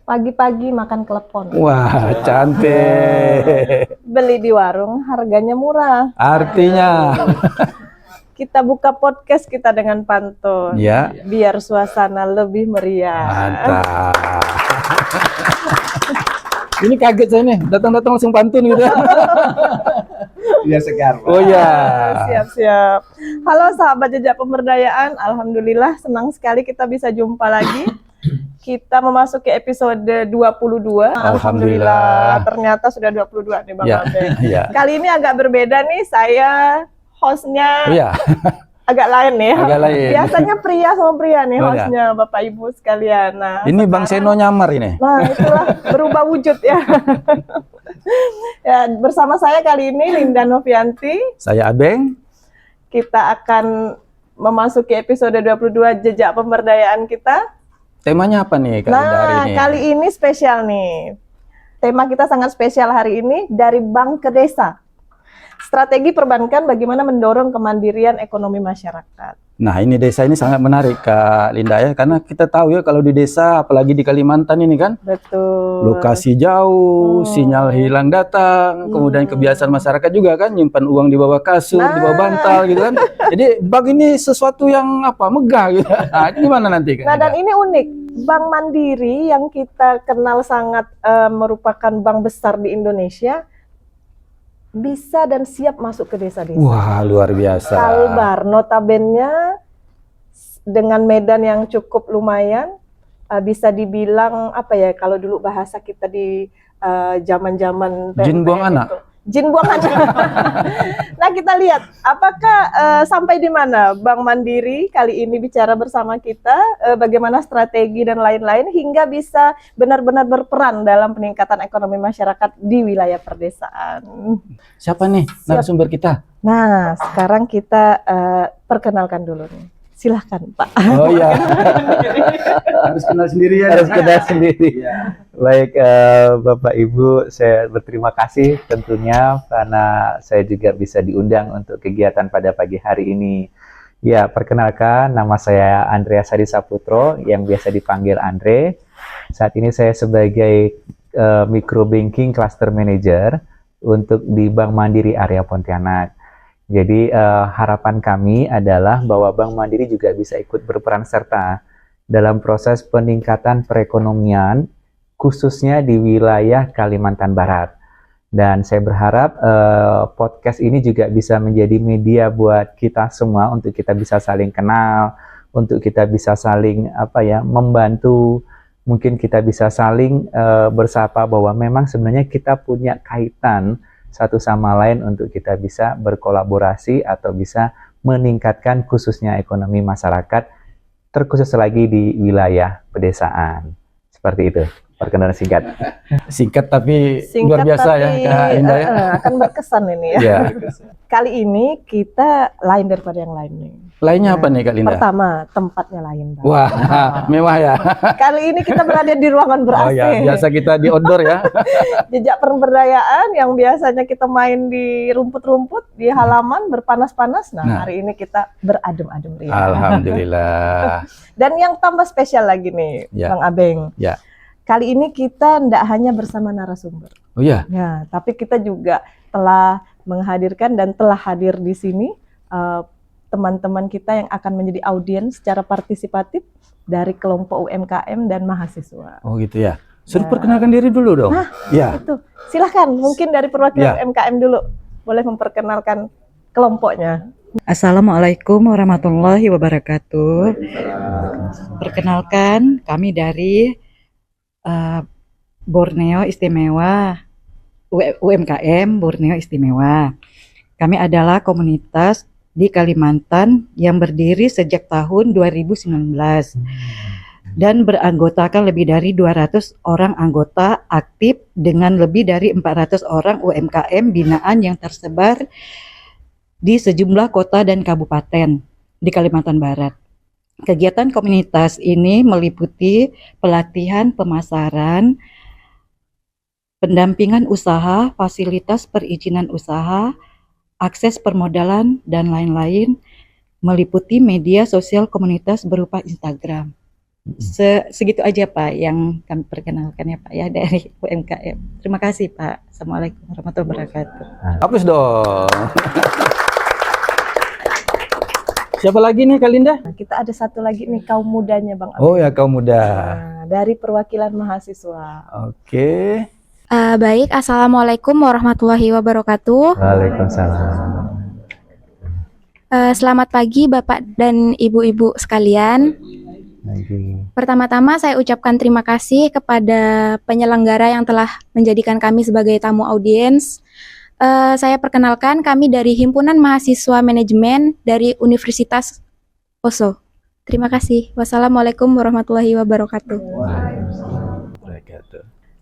Pagi-pagi makan klepon. Wah, cantik. Beli di warung, harganya murah. Artinya, Kita buka podcast kita dengan pantun. ya, Biar suasana lebih meriah. mantap. Ini kaget saya nih, datang-datang langsung pantun gitu. Biar segar, Pak. Oh ya. Siap-siap. Halo sahabat Jejak Pemberdayaan, alhamdulillah senang sekali kita bisa jumpa lagi. Kita memasuki episode 22. Alhamdulillah. Ternyata sudah 22 nih Bang Ya, Abe. ya. Kali ini agak berbeda nih, saya hostnya Oh ya, agak lain nih. agak lain. Biasanya pria sama pria nih Oh, ya. hostnya Bapak Ibu sekalian. Nah, Ini Bang Seno nyamar ini. nah itulah berubah wujud ya. Ya, bersama saya kali ini Linda Novianti. Saya Abeng. Kita akan memasuki episode 22 Jejak Pemberdayaan kita. Temanya apa nih kali hari Nah, ini? kali ini spesial nih. Tema kita sangat spesial hari ini, dari bank ke desa. Strategi perbankan bagaimana mendorong kemandirian ekonomi masyarakat. Nah, ini desa ini sangat menarik Kak Linda ya, karena kita tahu ya kalau di desa, apalagi di Kalimantan ini kan, Betul. lokasi jauh, sinyal hilang datang, kemudian kebiasaan masyarakat juga kan nyimpan uang di bawah kasur, di bawah bantal gitu kan. Jadi bank ini sesuatu yang apa, megah gitu. Nah, ini gimana nanti Kak Nah, dan Linda? ini unik. Bank Mandiri yang kita kenal sangat merupakan bank besar di Indonesia, bisa dan siap masuk ke desa-desa. Wah, luar biasa. Kalbar, notabene dengan medan yang cukup lumayan, bisa dibilang apa ya, kalau dulu bahasa kita di zaman-zaman Jin buang PMPM anak. itu. Jin buang anak. Nah, kita lihat apakah sampai di mana Bank Mandiri kali ini bicara bersama kita, bagaimana strategi dan lain-lain hingga bisa benar-benar berperan dalam peningkatan ekonomi masyarakat di wilayah perdesaan. Siapa nih narasumber kita? Nah, sekarang kita perkenalkan dulu nih. Silahkan Pak. Oh iya, Harus kenal sendiri ya. Harus kenal sendiri. Baik, Bapak Ibu, saya berterima kasih tentunya karena saya juga bisa diundang untuk kegiatan pada pagi hari ini. Ya, perkenalkan, nama saya Andreas Hadi Saputro yang biasa dipanggil Andre. Saat ini saya sebagai Micro Banking Cluster Manager untuk di Bank Mandiri area Pontianak. Jadi harapan kami adalah bahwa Bank Mandiri juga bisa ikut berperan serta dalam proses peningkatan perekonomian khususnya di wilayah Kalimantan Barat. Dan saya berharap podcast ini juga bisa menjadi media buat kita semua untuk kita bisa saling kenal, untuk kita bisa saling membantu, mungkin kita bisa saling bersapa bahwa memang sebenarnya kita punya kaitan satu sama lain untuk kita bisa berkolaborasi atau bisa meningkatkan khususnya ekonomi masyarakat, terkhusus lagi di wilayah pedesaan. Seperti itu, perkenalan singkat. singkat tapi Singkat luar biasa tapi, ya Kak Linda ya. akan berkesan ini ya. Ya. Kali ini kita lain daripada yang lain nih. Lainnya apa nih Kak Linda? Pertama, tempatnya lain. Bang. Wah, mewah ya. Kali ini kita berada di ruangan ber-AC. Oh ya, biasa kita di outdoor ya. Jejak pemberdayaan yang biasanya kita main di rumput-rumput, di halaman berpanas-panas. Nah, Nah. hari ini kita beradem-adem ria. Alhamdulillah. Dan yang tambah spesial lagi nih, Ya. Bang Abeng. Ya. Kali ini kita tidak hanya bersama narasumber. Oh ya, Ya, tapi kita juga telah menghadirkan dan telah hadir di sini teman-teman kita yang akan menjadi audiens secara partisipatif dari kelompok UMKM dan mahasiswa. oh gitu ya. Suruh Ya. perkenalkan diri dulu dong. Ya. Itu, silahkan mungkin dari perwakilan Ya. UMKM dulu boleh memperkenalkan kelompoknya. Assalamualaikum warahmatullahi wabarakatuh. Perkenalkan, kami dari Borneo Istimewa, UMKM Borneo Istimewa. Kami adalah komunitas di Kalimantan yang berdiri sejak tahun 2019. dan beranggotakan lebih dari 200 orang anggota aktif dengan lebih dari 400 orang UMKM binaan yang tersebar di sejumlah kota dan kabupaten di Kalimantan Barat. Kegiatan komunitas ini meliputi pelatihan pemasaran, pendampingan usaha, fasilitas perizinan usaha, akses permodalan, dan lain-lain, meliputi media sosial komunitas berupa Instagram. Segitu aja Pak yang kami perkenalkan ya Pak ya dari UMKM. Terima kasih Pak. Assalamualaikum warahmatullahi wabarakatuh. Hapus dong. Siapa lagi nih Kalinda? Nah, kita ada satu lagi nih kaum mudanya Bang Abeng. Oh ya, kaum muda. Nah, dari perwakilan mahasiswa. Oke. Baik, Assalamualaikum warahmatullahi wabarakatuh. Waalaikumsalam. Selamat pagi Bapak dan Ibu-Ibu sekalian. Lagi. Pertama-tama saya ucapkan terima kasih kepada penyelenggara yang telah menjadikan kami sebagai tamu audiens. Saya perkenalkan, kami dari Himpunan Mahasiswa Manajemen dari Universitas Oso. Terima kasih. Wassalamualaikum warahmatullahi wabarakatuh.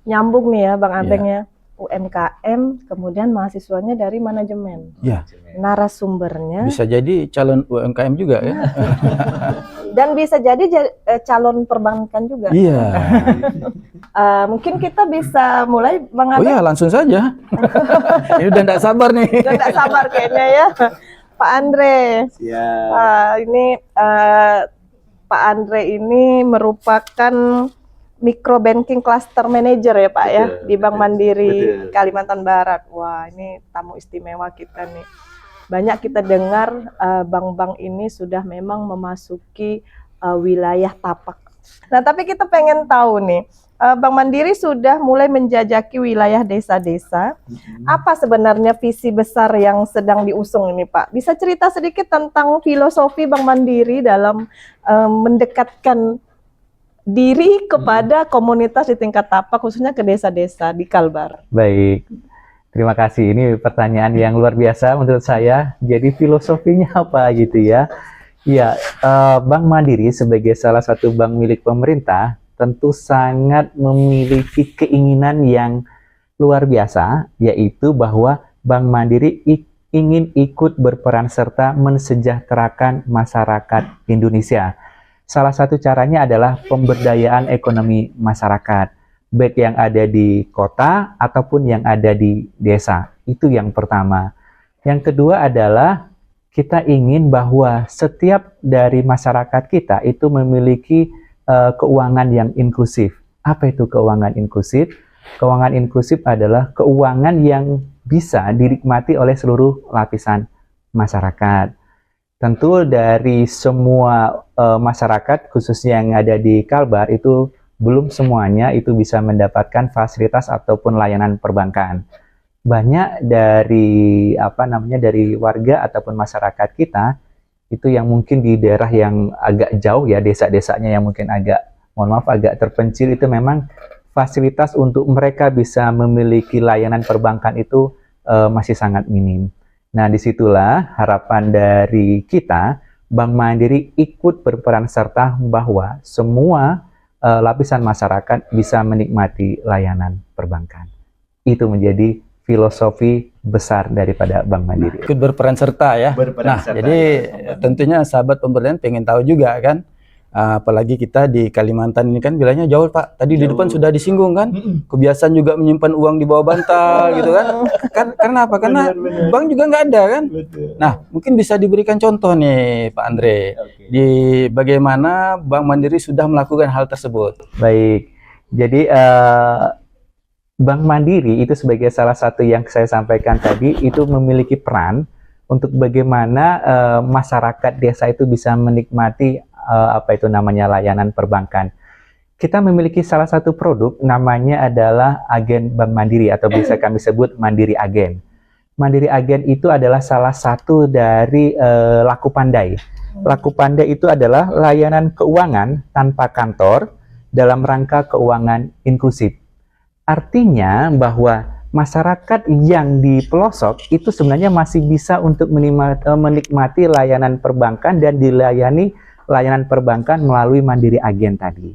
Nyambung nih ya Bang Abeng ya. UMKM, kemudian mahasiswanya dari manajemen. Ya, Narasumbernya bisa jadi calon UMKM juga ya. dan bisa jadi calon perbankan juga. Iya. Mungkin kita bisa mulai Bang Oh Abeng. ya, langsung saja. Ini udah enggak sabar nih. Udah nggak sabar kayaknya ya. Pak Andre. Siap. Ini Pak Andre ini merupakan micro banking cluster manager ya Pak ya Betul, di Bank betul, Mandiri betul. Kalimantan Barat. Wah, ini tamu istimewa kita nih. Banyak kita dengar bank-bank ini sudah memang memasuki wilayah tapak. Nah, tapi kita pengen tahu nih, Bank Mandiri sudah mulai menjajaki wilayah desa-desa. Apa sebenarnya visi besar yang sedang diusung ini, Pak? Bisa cerita sedikit tentang filosofi Bank Mandiri dalam mendekatkan diri kepada komunitas di tingkat tapak, khususnya ke desa-desa di Kalbar? Baik, terima kasih. Ini pertanyaan yang luar biasa menurut saya. Jadi filosofinya apa gitu ya? Ya, Bank Mandiri sebagai salah satu bank milik pemerintah tentu sangat memiliki keinginan yang luar biasa, yaitu bahwa Bank Mandiri ingin ikut berperan serta mensejahterakan masyarakat Indonesia. Salah satu caranya adalah pemberdayaan ekonomi masyarakat, baik yang ada di kota ataupun yang ada di desa. Itu yang pertama. Yang kedua adalah kita ingin bahwa setiap dari masyarakat kita itu memiliki keuangan yang inklusif. Apa itu keuangan inklusif? Keuangan inklusif adalah keuangan yang bisa dinikmati oleh seluruh lapisan masyarakat. Tentu dari semua masyarakat, khususnya yang ada di Kalbar, itu belum semuanya itu bisa mendapatkan fasilitas ataupun layanan perbankan. Banyak dari dari warga ataupun masyarakat kita itu yang mungkin di daerah yang agak jauh ya, desa-desanya yang mungkin agak terpencil, itu memang fasilitas untuk mereka bisa memiliki layanan perbankan itu masih sangat minim. Nah, disitulah harapan dari kita, Bank Mandiri ikut berperan serta bahwa semua lapisan masyarakat bisa menikmati layanan perbankan. Itu menjadi filosofi besar daripada Bank Mandiri. Ikut berperan serta ya. Berperan serta. Jadi tentunya sahabat pemberdayaan pengen tahu juga kan. Apalagi kita di Kalimantan ini kan wilayahnya jauh Pak. Tadi di depan sudah disinggung kan. Kebiasaan juga menyimpan uang di bawah bantal gitu kan. Karena apa? Karena bank juga nggak ada kan. Betul. Nah, mungkin bisa diberikan contoh nih Pak Andre. Oke. Di bagaimana Bank Mandiri sudah melakukan hal tersebut. Baik, jadi Bank Mandiri itu sebagai salah satu yang saya sampaikan tadi, itu memiliki peran untuk bagaimana masyarakat desa itu bisa menikmati layanan perbankan. Kita memiliki salah satu produk namanya adalah agen Bank Mandiri atau bisa kami sebut Mandiri Agen. Mandiri Agen itu adalah salah satu dari Laku Pandai. Laku Pandai itu adalah layanan keuangan tanpa kantor dalam rangka keuangan inklusif. Artinya bahwa masyarakat yang di pelosok itu sebenarnya masih bisa untuk menikmati layanan perbankan dan dilayani layanan perbankan melalui Mandiri Agen tadi.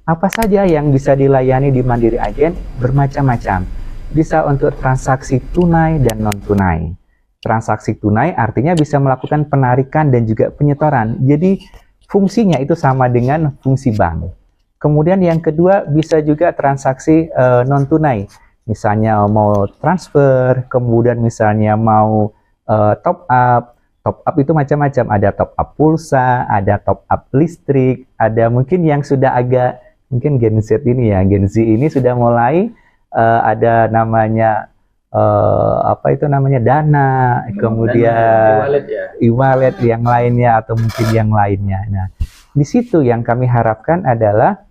Apa saja yang bisa dilayani di Mandiri Agen? Bermacam-macam. Bisa untuk transaksi tunai dan non-tunai. Transaksi tunai artinya bisa melakukan penarikan dan juga penyetoran. Jadi fungsinya itu sama dengan fungsi bank. Kemudian yang kedua bisa juga transaksi non-tunai. Misalnya mau transfer, kemudian misalnya mau top up. Top up itu macam-macam. Ada top up pulsa, ada top up listrik, ada mungkin yang sudah agak, mungkin Gen Z ini ya, Gen Z ini sudah mulai ada namanya apa itu namanya Dana, kemudian e-wallet yang lainnya atau mungkin yang lainnya. Nah, di situ yang kami harapkan adalah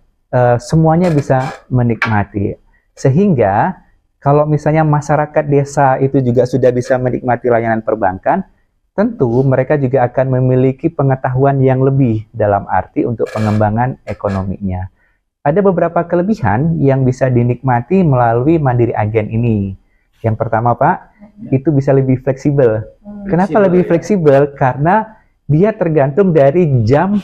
semuanya bisa menikmati. Sehingga kalau misalnya masyarakat desa itu juga sudah bisa menikmati layanan perbankan, tentu mereka juga akan memiliki pengetahuan yang lebih dalam arti untuk pengembangan ekonominya. Ada beberapa kelebihan yang bisa dinikmati melalui Mandiri Agen ini. Yang pertama, Pak, itu bisa lebih fleksibel. Kenapa lebih fleksibel? Karena dia tergantung dari jam,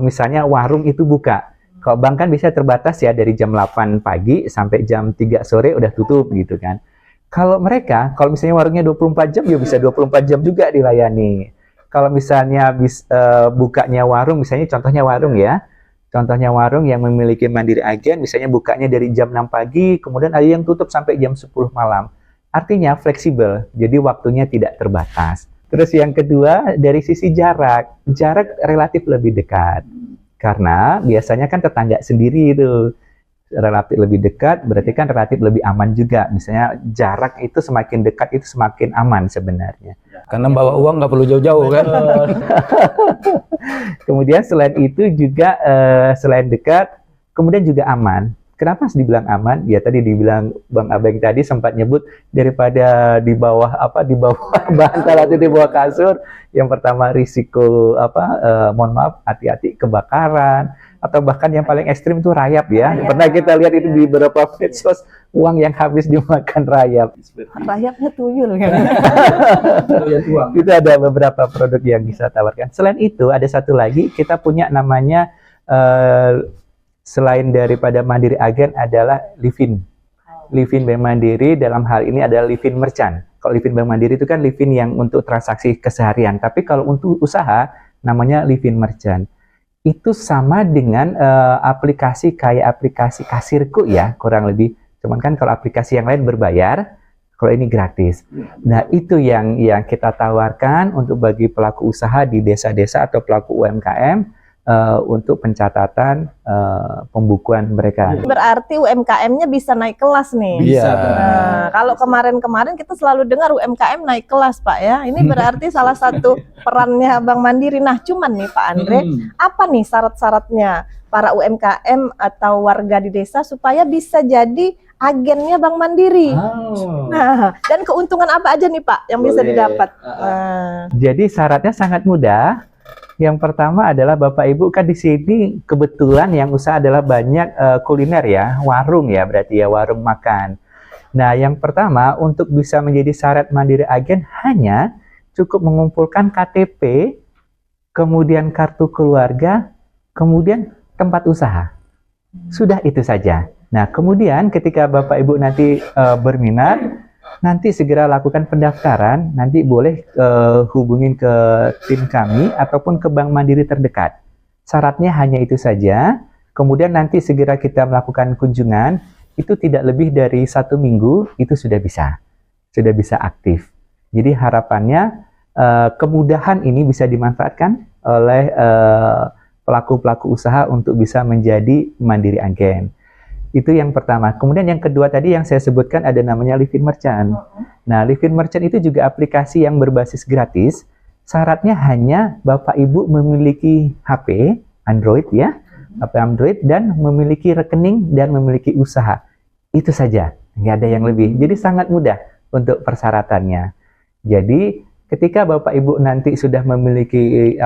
misalnya warung itu buka. Kalau bank kan bisa terbatas ya, dari jam 8 pagi sampai jam 3 sore udah tutup gitu kan. Kalau mereka, kalau misalnya warungnya 24 jam, ya bisa 24 jam juga dilayani. Kalau misalnya bukanya warung, misalnya contohnya warung ya, contohnya warung yang memiliki Mandiri Agen, misalnya bukanya dari jam 6 pagi, kemudian ada yang tutup sampai jam 10 malam. Artinya fleksibel, jadi waktunya tidak terbatas. Terus yang kedua, dari sisi jarak relatif lebih dekat. Karena biasanya kan tetangga sendiri itu, relatif lebih dekat, berarti kan relatif lebih aman juga. Misalnya jarak itu semakin dekat itu semakin aman sebenarnya. Karena bawa uang nggak perlu jauh-jauh kan. Kemudian selain itu juga selain dekat, kemudian juga aman. Kenapa dibilang aman? Ya tadi dibilang Bang Abeng tadi sempat nyebut daripada di bawah bantal atau di bawah kasur. Yang pertama risiko mohon maaf, hati-hati kebakaran. Atau bahkan yang paling ekstrim itu rayap ya. Pernah kita lihat itu di beberapa medsos, uang yang habis dimakan rayap. Rayapnya tuyul kan. Itu ada beberapa produk yang bisa tawarkan. Selain itu ada satu lagi, kita punya namanya selain daripada Mandiri Agen adalah Livin. Livin Bank Mandiri dalam hal ini adalah Livin Merchant. Kalau Livin Bank Mandiri itu kan Livin yang untuk transaksi keseharian. Tapi kalau untuk usaha namanya Livin Merchant. Itu sama dengan aplikasi kayak aplikasi kasirku ya, kurang lebih. Cuman kan kalau aplikasi yang lain berbayar, kalau ini gratis. Nah, itu yang kita tawarkan untuk bagi pelaku usaha di desa-desa atau pelaku UMKM untuk pencatatan pembukuan mereka. Berarti UMKM-nya bisa naik kelas nih. Bisa. Nah, kalau kemarin-kemarin kita selalu dengar UMKM naik kelas, Pak ya. Ini berarti salah satu perannya Bank Mandiri. Nah, cuman nih Pak Andre, apa nih syarat-syaratnya para UMKM atau warga di desa supaya bisa jadi agennya Bank Mandiri? Nah, dan keuntungan apa aja nih Pak yang bisa didapat? Jadi syaratnya sangat mudah. Yang pertama adalah Bapak Ibu kan di sini kebetulan yang usaha adalah banyak kuliner ya, warung ya, berarti ya warung makan. Nah, yang pertama untuk bisa menjadi syarat Mandiri Agen hanya cukup mengumpulkan KTP, kemudian kartu keluarga, kemudian tempat usaha. Sudah itu saja. Nah, kemudian ketika Bapak Ibu nanti berminat, nanti segera lakukan pendaftaran, nanti boleh hubungin ke tim kami ataupun ke Bank Mandiri terdekat. Syaratnya hanya itu saja, kemudian nanti segera kita melakukan kunjungan, itu tidak lebih dari 1 minggu, itu sudah bisa aktif. Jadi harapannya kemudahan ini bisa dimanfaatkan oleh pelaku-pelaku usaha untuk bisa menjadi Mandiri Agen. Itu yang pertama. Kemudian yang kedua tadi yang saya sebutkan ada namanya Livin Merchant. Nah, Livin Merchant itu juga aplikasi yang berbasis gratis. Syaratnya hanya Bapak Ibu memiliki HP Android ya, HP Android dan memiliki rekening dan memiliki usaha. Itu saja, nggak ada yang lebih. Jadi sangat mudah untuk persyaratannya. Jadi ketika Bapak Ibu nanti sudah memiliki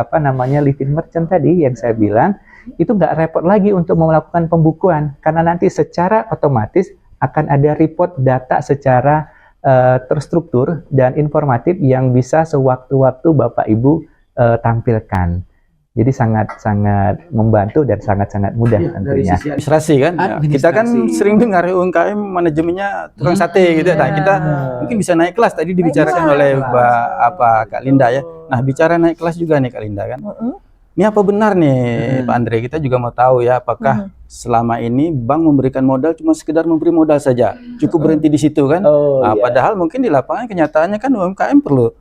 Livin Merchant tadi yang saya bilang, itu nggak repot lagi untuk melakukan pembukuan karena nanti secara otomatis akan ada report data secara terstruktur dan informatif yang bisa sewaktu-waktu Bapak Ibu tampilkan. Jadi sangat-sangat membantu dan sangat-sangat mudah tentunya. Administrasi kan. Ya, kita kan sering dengar UMKM manajemennya tukang sate gitu. Nah, kita mungkin bisa naik kelas tadi dibicarakan oleh Kak Linda ya. Nah, bicara naik kelas juga nih Kak Linda kan. Ini apa benar nih Pak Andre? Kita juga mau tahu ya apakah selama ini bank memberikan modal cuma sekedar memberi modal saja. Cukup berhenti di situ kan. Padahal mungkin di lapangan kenyataannya kan UMKM perlu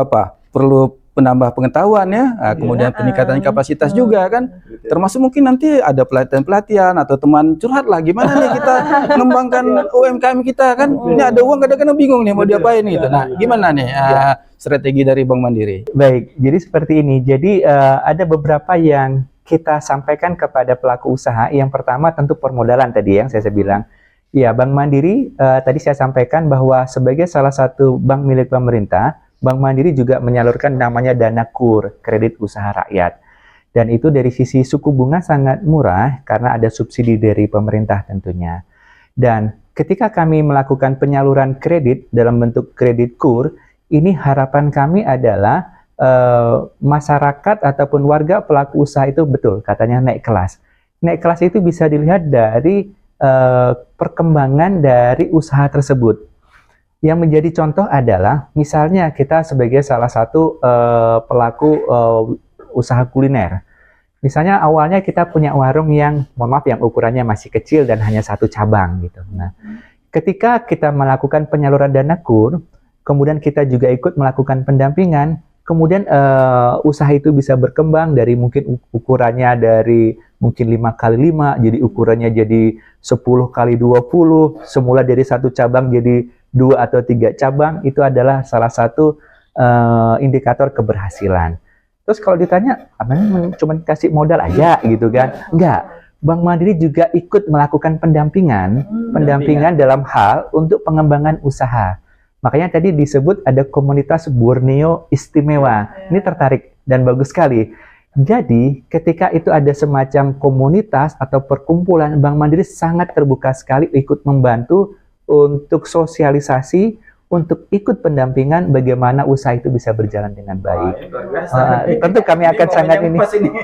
apa? Perlu penambah pengetahuan ya, kemudian peningkatan kapasitas juga kan, termasuk mungkin nanti ada pelatihan-pelatihan atau teman curhat lah gimana nih kita mengembangkan UMKM kita kan, ini ada uang kadang-kadang bingung nih mau diapain gitu. Nah gimana nih strategi dari Bank Mandiri? Baik, jadi seperti ini. Jadi ada beberapa yang kita sampaikan kepada pelaku usaha. Yang pertama tentu permodalan tadi yang saya bilang. Ya, Bank Mandiri tadi saya sampaikan bahwa sebagai salah satu bank milik pemerintah, Bank Mandiri juga menyalurkan namanya dana KUR, kredit usaha rakyat. Dan itu dari sisi suku bunga sangat murah karena ada subsidi dari pemerintah tentunya. Dan ketika kami melakukan penyaluran kredit dalam bentuk kredit KUR, ini harapan kami adalah masyarakat ataupun warga pelaku usaha itu betul katanya naik kelas. Naik kelas itu bisa dilihat dari perkembangan dari usaha tersebut. Yang menjadi contoh adalah misalnya kita sebagai salah satu pelaku usaha kuliner. Misalnya awalnya kita punya warung yang, mohon maaf, yang ukurannya masih kecil dan hanya satu cabang gitu. Nah, ketika kita melakukan penyaluran dana KUR, kemudian kita juga ikut melakukan pendampingan, kemudian usaha itu bisa berkembang dari mungkin ukurannya dari mungkin 5x5, jadi ukurannya jadi 10x20, semula dari satu cabang jadi 2 atau 3 cabang, itu adalah salah satu indikator keberhasilan. Terus kalau ditanya, apanya cuma kasih modal aja gitu kan? Enggak. Bank Mandiri juga ikut melakukan pendampingan dalam hal untuk pengembangan usaha. Makanya tadi disebut ada komunitas Borneo Istimewa. Ini tertarik dan bagus sekali. Jadi ketika itu ada semacam komunitas atau perkumpulan, Bank Mandiri sangat terbuka sekali ikut membantu untuk sosialisasi, untuk ikut pendampingan bagaimana usaha itu bisa berjalan dengan baik. Tentu kami akan sangat ini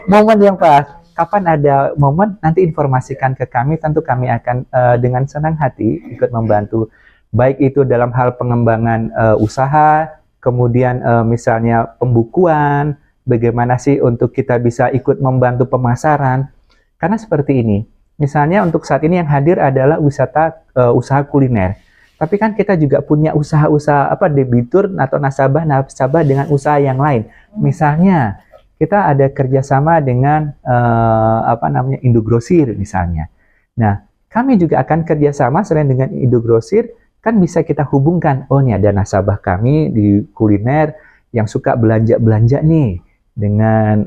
momen yang pas. Kapan ada momen nanti informasikan ke kami, tentu kami akan dengan senang hati ikut membantu. Baik itu dalam hal pengembangan usaha, kemudian misalnya pembukuan, bagaimana sih untuk kita bisa ikut membantu pemasaran. Karena seperti ini. Misalnya untuk saat ini yang hadir adalah usaha kuliner. Tapi kan kita juga punya usaha-usaha debitur atau nasabah dengan usaha yang lain. Misalnya kita ada kerjasama dengan Indogrosir misalnya. Nah, kami juga akan kerjasama selain dengan Indogrosir, kan bisa kita hubungkan. Oh, ini ada nasabah kami di kuliner yang suka belanja nih dengan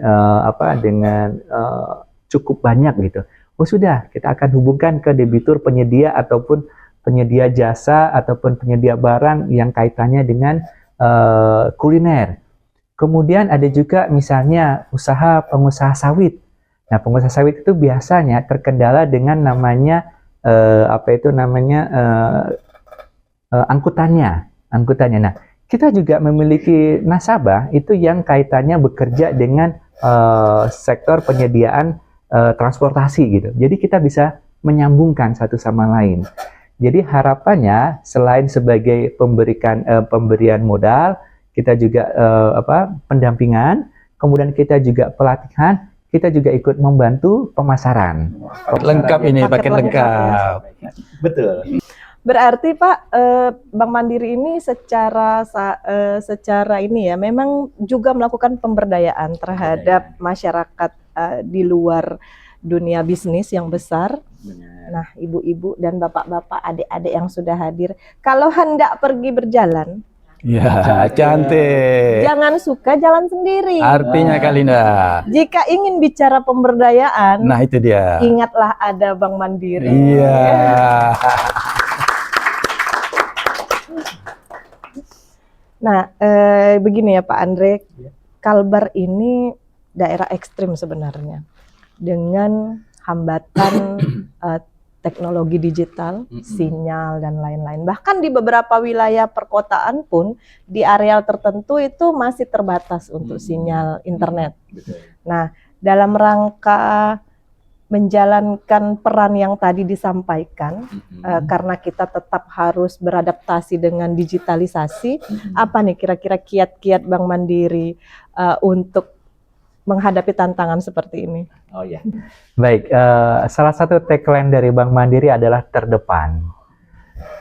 cukup banyak gitu. Oh sudah, kita akan hubungkan ke debitur penyedia ataupun penyedia jasa ataupun penyedia barang yang kaitannya dengan kuliner. Kemudian ada juga misalnya pengusaha sawit. Nah, pengusaha sawit itu biasanya terkendala dengan namanya angkutannya. Nah, kita juga memiliki nasabah itu yang kaitannya bekerja dengan sektor penyediaan transportasi gitu. Jadi kita bisa menyambungkan satu sama lain. Jadi harapannya selain sebagai pemberian modal, kita juga pendampingan, kemudian kita juga pelatihan, kita juga ikut membantu pemasaran. Lengkap ini, paket lengkap. Betul. Berarti Pak, Bank Mandiri ini secara ini ya, memang juga melakukan pemberdayaan terhadap masyarakat di luar dunia bisnis yang besar. Nah, ibu-ibu dan bapak-bapak, adik-adik yang sudah hadir, kalau hendak pergi berjalan, ya cantik. jangan suka jalan sendiri. Artinya Kak Linda, Jika ingin bicara pemberdayaan, nah itu dia. ingatlah ada Bank Mandiri. Iya. Nah, begini ya Pak Andre, Kalbar ini daerah ekstrim sebenarnya, dengan hambatan teknologi digital, sinyal dan lain-lain. Bahkan di beberapa wilayah perkotaan pun di areal tertentu itu masih terbatas untuk sinyal internet. Nah, dalam rangka menjalankan peran yang tadi disampaikan, karena kita tetap harus beradaptasi dengan digitalisasi, apa nih kira-kira kiat-kiat Bank Mandiri untuk menghadapi tantangan seperti ini? Oh ya. Baik, salah satu tagline dari Bank Mandiri adalah terdepan.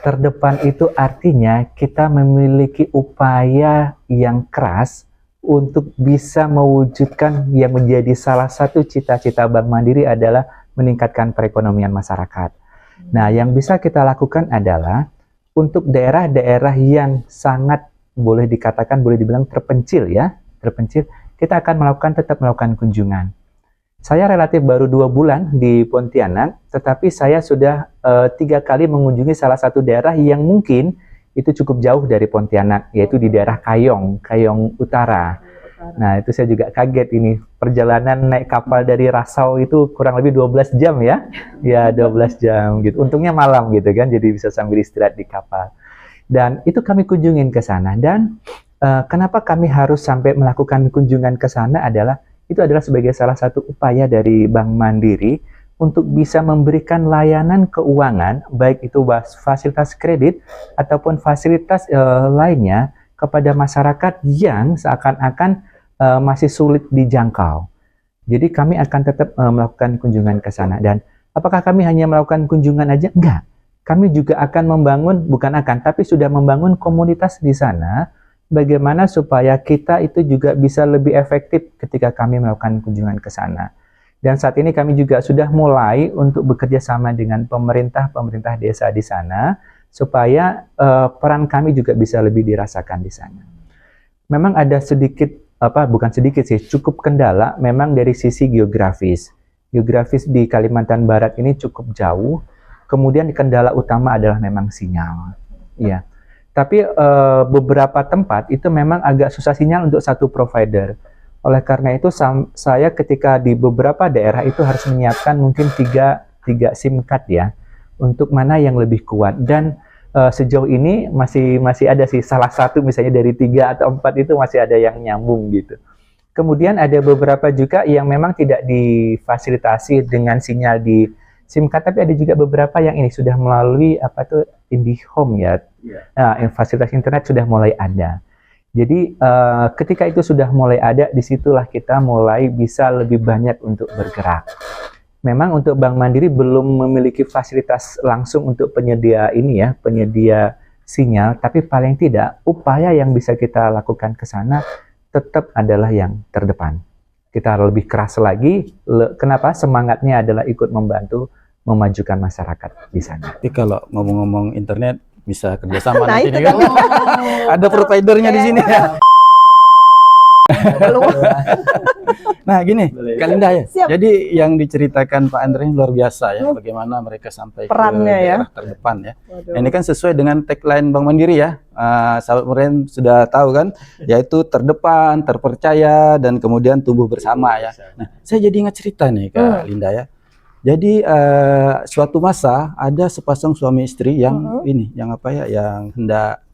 Terdepan itu artinya kita memiliki upaya yang keras untuk bisa mewujudkan yang menjadi salah satu cita-cita Bank Mandiri adalah meningkatkan perekonomian masyarakat. Nah, yang bisa kita lakukan adalah untuk daerah-daerah yang sangat boleh dikatakan, boleh dibilang terpencil ya, terpencil, kita akan tetap melakukan kunjungan. Saya relatif baru 2 bulan di Pontianak, tetapi saya sudah 3 kali mengunjungi salah satu daerah yang mungkin itu cukup jauh dari Pontianak, yaitu di daerah Kayong Utara. Nah, itu saya juga kaget ini. Perjalanan naik kapal dari Rasau itu kurang lebih 12 jam ya. Ya, 12 jam gitu. Untungnya malam gitu kan, jadi bisa sambil istirahat di kapal. Dan itu kami kunjungin ke sana. Dan kenapa kami harus sampai melakukan kunjungan ke sana itu adalah sebagai salah satu upaya dari Bank Mandiri untuk bisa memberikan layanan keuangan, baik itu fasilitas kredit ataupun fasilitas lainnya kepada masyarakat yang seakan-akan masih sulit dijangkau. Jadi kami akan tetap melakukan kunjungan ke sana. Dan apakah kami hanya melakukan kunjungan aja? Enggak. Kami juga akan membangun, tapi sudah membangun komunitas di sana, bagaimana supaya kita itu juga bisa lebih efektif ketika kami melakukan kunjungan ke sana. Dan saat ini kami juga sudah mulai untuk bekerja sama dengan pemerintah desa di sana, supaya peran kami juga bisa lebih dirasakan di sana. Memang ada cukup kendala memang dari sisi geografis. Geografis di Kalimantan Barat ini cukup jauh, kemudian kendala utama adalah memang sinyal. Ya. Tapi beberapa tempat itu memang agak susah sinyal untuk satu provider. Oleh karena itu saya ketika di beberapa daerah itu harus menyiapkan mungkin 3 SIM card ya, untuk mana yang lebih kuat. Dan sejauh ini masih ada sih, salah satu misalnya dari 3 atau 4 itu masih ada yang nyambung gitu. Kemudian ada beberapa juga yang memang tidak difasilitasi dengan sinyal di SIM card, tapi ada juga beberapa yang ini sudah melalui IndiHome ya. Nah, fasilitas internet sudah mulai ada. Jadi ketika itu sudah mulai ada, disitulah kita mulai bisa lebih banyak untuk bergerak. Memang untuk Bank Mandiri belum memiliki fasilitas langsung untuk penyedia sinyal, tapi paling tidak upaya yang bisa kita lakukan ke sana tetap adalah yang terdepan. Kita lebih keras lagi. Kenapa? Semangatnya adalah ikut membantu memajukan masyarakat di sana. Tapi kalau ngomong-ngomong internet bisa kerjasama Nah, nanti itu nih kan. Ada providernya di sini ya. Nah gini, Kak Linda ya. Siap. Jadi yang diceritakan Pak Andre luar biasa ya, bagaimana mereka sampai Perannya ke ya. daerah terdepan ya. Waduh. Ini kan sesuai dengan tagline Bank Mandiri ya. Sahabat Muren sudah tahu kan, yaitu terdepan, terpercaya, dan kemudian tumbuh bersama ya. Nah, saya jadi ingat cerita nih Kak Linda ya. Jadi suatu masa ada sepasang suami istri yang yang hendak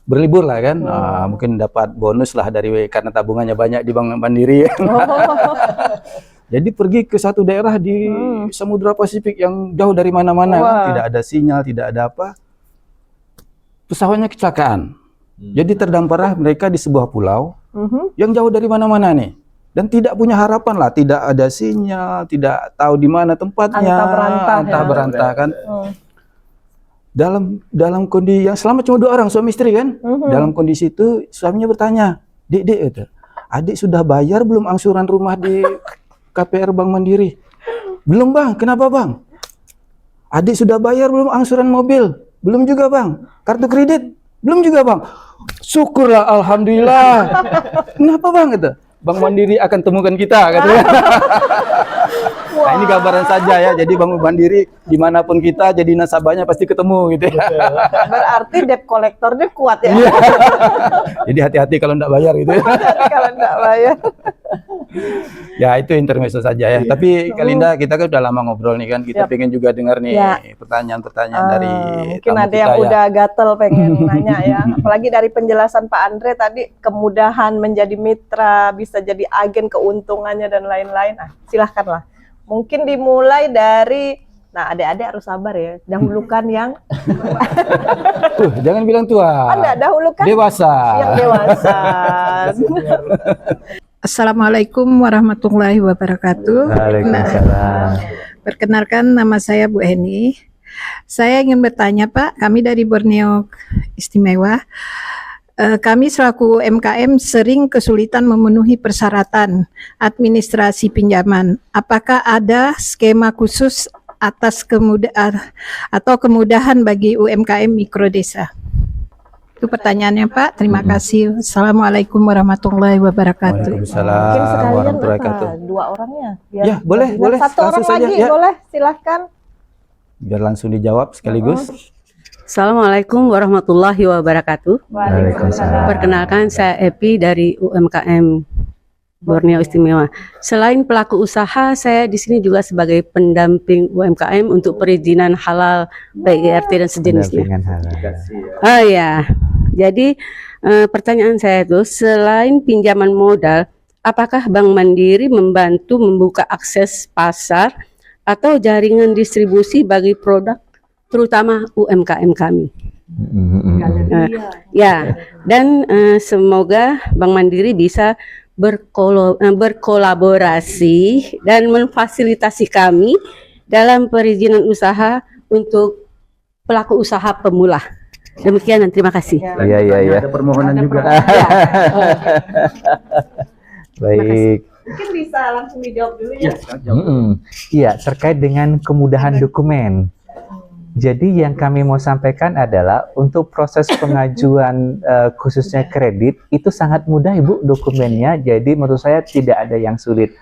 berlibur lah kan, mungkin dapat bonus lah karena tabungannya banyak di Bank Mandiri. Jadi pergi ke satu daerah di Samudra Pasifik yang jauh dari mana-mana, kan? Tidak ada sinyal, tidak ada apa. Pesawatnya kecelakaan. Jadi terdamparlah mereka di sebuah pulau yang jauh dari mana-mana nih. Dan tidak punya harapan lah, tidak ada sinyal, tidak tahu di mana tempatnya, antah berantah kan. Dalam kondisi yang selama cuma 2 orang suami istri kan. Dalam kondisi itu suaminya bertanya, "Dek, itu, adik sudah bayar belum angsuran rumah di KPR Bank Mandiri?" "Belum bang." "Kenapa bang?" "Adik sudah bayar belum angsuran mobil?" "Belum juga bang." "Kartu kredit?" "Belum juga bang." "Syukurlah, alhamdulillah." "Kenapa bang?" Gitu. "Bank Mandiri akan temukan kita," katanya. Nah, ini gambaran saja ya. Jadi Bank Mandiri dimanapun kita jadi nasabahnya pasti ketemu gitu ya. Berarti debt kolektornya kuat ya. Iya. Jadi hati-hati kalau enggak bayar gitu ya. Kalau enggak bayar. Ya itu intermezzo saja ya. Tapi Kak Linda, kita kan udah lama ngobrol nih kan. Kita Yap. pengen juga dengar nih Ya. pertanyaan-pertanyaan dari Mungkin tamu ada kita yang ya. udah gatel pengen nanya ya. Apalagi dari penjelasan Pak Andre tadi, kemudahan menjadi mitra, bisa jadi agen keuntungannya dan lain-lain. Nah, silahkanlah. Mungkin dimulai dari, nah adik-adik harus sabar ya. Dahulukan yang, Jangan bilang tua. enggak, dahulukan Dewasa. yang dewasa. Assalamualaikum warahmatullahi wabarakatuh. Waalaikumsalam. Perkenalkan, nama saya Bu Eni. Saya ingin bertanya Pak, kami dari Borneo Istimewa. Kami selaku UMKM sering kesulitan memenuhi persyaratan administrasi pinjaman. Apakah ada skema khusus atas kemudahan bagi UMKM mikrodesa? Itu pertanyaannya Pak. Terima kasih. Assalamualaikum warahmatullahi wabarakatuh. Waalaikumsalam Mungkin sekalian warahmatullahi apa? wabarakatuh. Dua orangnya. Ya, boleh, boleh. Satu orang Langsung saja, lagi, ya. boleh. Silahkan. Biar langsung dijawab sekaligus. Assalamualaikum warahmatullahi wabarakatuh. Waalaikumsalam. Perkenalkan, saya Epi dari UMKM Borneo Istimewa. Selain pelaku usaha, saya di sini juga sebagai pendamping UMKM untuk perizinan halal PIRT dan sejenisnya. Pendampingan halal. Oh ya, jadi pertanyaan saya itu, selain pinjaman modal, apakah Bank Mandiri membantu membuka akses pasar atau jaringan distribusi bagi produk, terutama UMKM kami? Ya, dan semoga Bank Mandiri bisa berkolaborasi dan memfasilitasi kami dalam perizinan usaha untuk pelaku usaha pemula. Demikian dan terima kasih. Iya. Ada permohonan juga. Baik. Mungkin bisa langsung dijawab dulu ya. Iya, terkait dengan kemudahan dokumen. Jadi yang kami mau sampaikan adalah untuk proses pengajuan khususnya kredit itu sangat mudah Ibu dokumennya. Jadi menurut saya tidak ada yang sulit.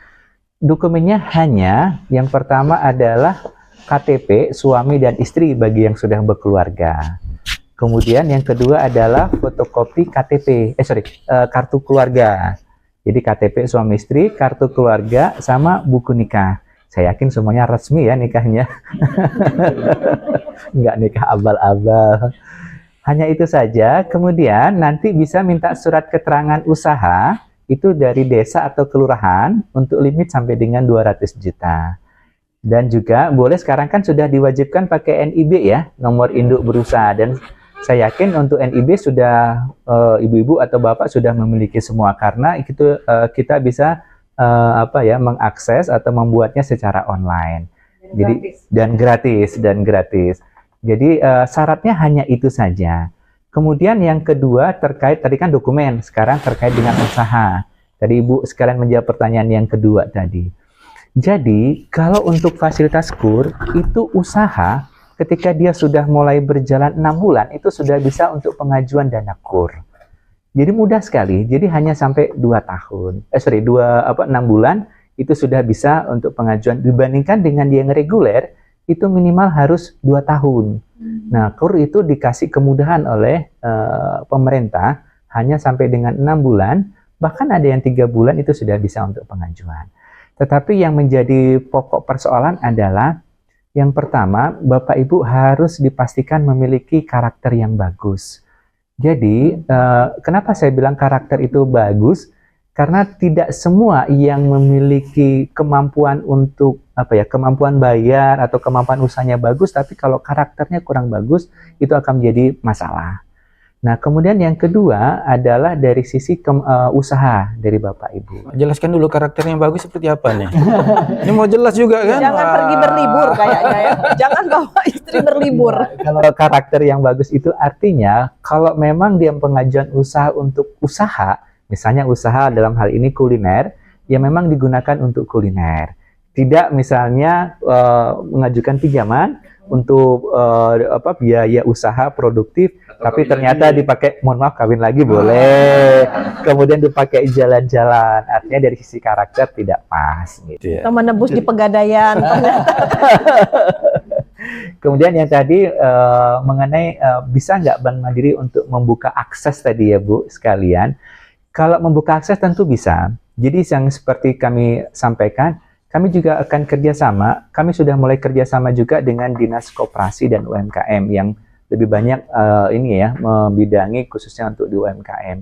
Dokumennya hanya yang pertama adalah KTP suami dan istri bagi yang sudah berkeluarga. Kemudian yang kedua adalah fotokopi kartu keluarga. Jadi KTP suami istri, kartu keluarga, sama buku nikah. Saya yakin semuanya resmi ya nikahnya. Nggak nikah abal-abal. Hanya itu saja. Kemudian nanti bisa minta surat keterangan usaha itu dari desa atau kelurahan untuk limit sampai dengan 200 juta. Dan juga boleh sekarang kan sudah diwajibkan pakai NIB ya, nomor induk berusaha. Dan saya yakin untuk NIB sudah ibu-ibu atau bapak sudah memiliki semua karena itu kita bisa mengakses atau membuatnya secara online. Dan gratis. Jadi syaratnya hanya itu saja. Kemudian yang kedua terkait tadi kan dokumen, sekarang terkait dengan usaha. Tadi Ibu sekalian menjawab pertanyaan yang kedua tadi. Jadi kalau untuk fasilitas KUR itu usaha ketika dia sudah mulai berjalan 6 bulan itu sudah bisa untuk pengajuan dana KUR. Jadi mudah sekali. Jadi hanya sampai 6 bulan itu sudah bisa untuk pengajuan dibandingkan dengan yang reguler itu minimal harus 2 tahun. Nah, KUR itu dikasih kemudahan oleh pemerintah hanya sampai dengan 6 bulan, bahkan ada yang 3 bulan itu sudah bisa untuk pengajuan. Tetapi yang menjadi pokok persoalan adalah yang pertama, Bapak Ibu harus dipastikan memiliki karakter yang bagus. Jadi, kenapa saya bilang karakter itu bagus? Karena tidak semua yang memiliki kemampuan untuk kemampuan bayar atau kemampuan usahanya bagus, tapi kalau karakternya kurang bagus, itu akan menjadi masalah. Nah, kemudian yang kedua adalah dari sisi usaha dari Bapak Ibu. Jelaskan dulu karakternya yang bagus seperti apa nih. Ini mau jelas juga kan? Jangan pergi berlibur kayaknya ya. Jangan bawa istri berlibur. Kalau karakter yang bagus itu artinya kalau memang dia pengajuan usaha untuk usaha, misalnya usaha dalam hal ini kuliner, ya memang digunakan untuk kuliner. Tidak misalnya mengajukan pinjaman untuk biaya usaha produktif Tapi ternyata dipakai, mohon maaf, kawin lagi boleh. Kemudian dipakai jalan-jalan. Artinya dari sisi karakter tidak pas gitu. Atau menebus di pegadaian. Kemudian yang tadi mengenai bisa nggak Bank Mandiri untuk membuka akses tadi ya Bu sekalian. Kalau membuka akses tentu bisa. Jadi yang seperti kami sampaikan, kami juga akan kerjasama. Kami sudah mulai kerjasama juga dengan Dinas Koperasi dan UMKM yang lebih banyak ini ya membidangi khususnya untuk di UMKM.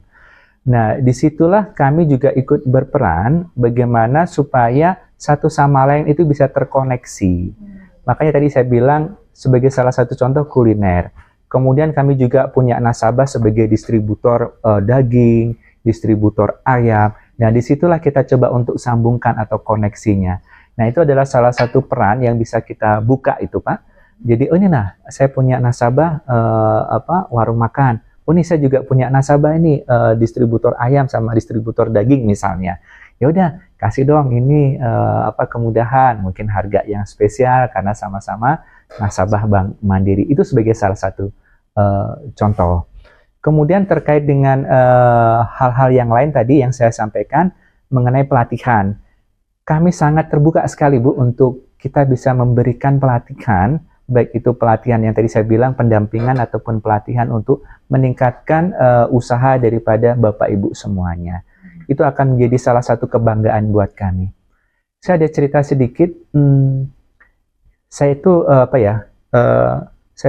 Nah, disitulah kami juga ikut berperan bagaimana supaya satu sama lain itu bisa terkoneksi. Makanya tadi saya bilang sebagai salah satu contoh kuliner. Kemudian kami juga punya nasabah sebagai distributor daging, distributor ayam. Nah, disitulah kita coba untuk sambungkan atau koneksinya. Nah, itu adalah salah satu peran yang bisa kita buka itu, Pak. Jadi, oh ini saya punya nasabah warung makan. Oh ini saya juga punya nasabah ini distributor ayam sama distributor daging misalnya. Ya udah, kasih dong ini kemudahan, mungkin harga yang spesial karena sama-sama nasabah Bank Mandiri. Itu sebagai salah satu contoh. Kemudian terkait dengan hal-hal yang lain tadi yang saya sampaikan mengenai pelatihan. Kami sangat terbuka sekali Bu untuk kita bisa memberikan pelatihan, baik itu pelatihan yang tadi saya bilang pendampingan ataupun pelatihan untuk meningkatkan usaha daripada Bapak Ibu semuanya. Itu akan menjadi salah satu kebanggaan buat kami. Saya ada cerita sedikit. Saya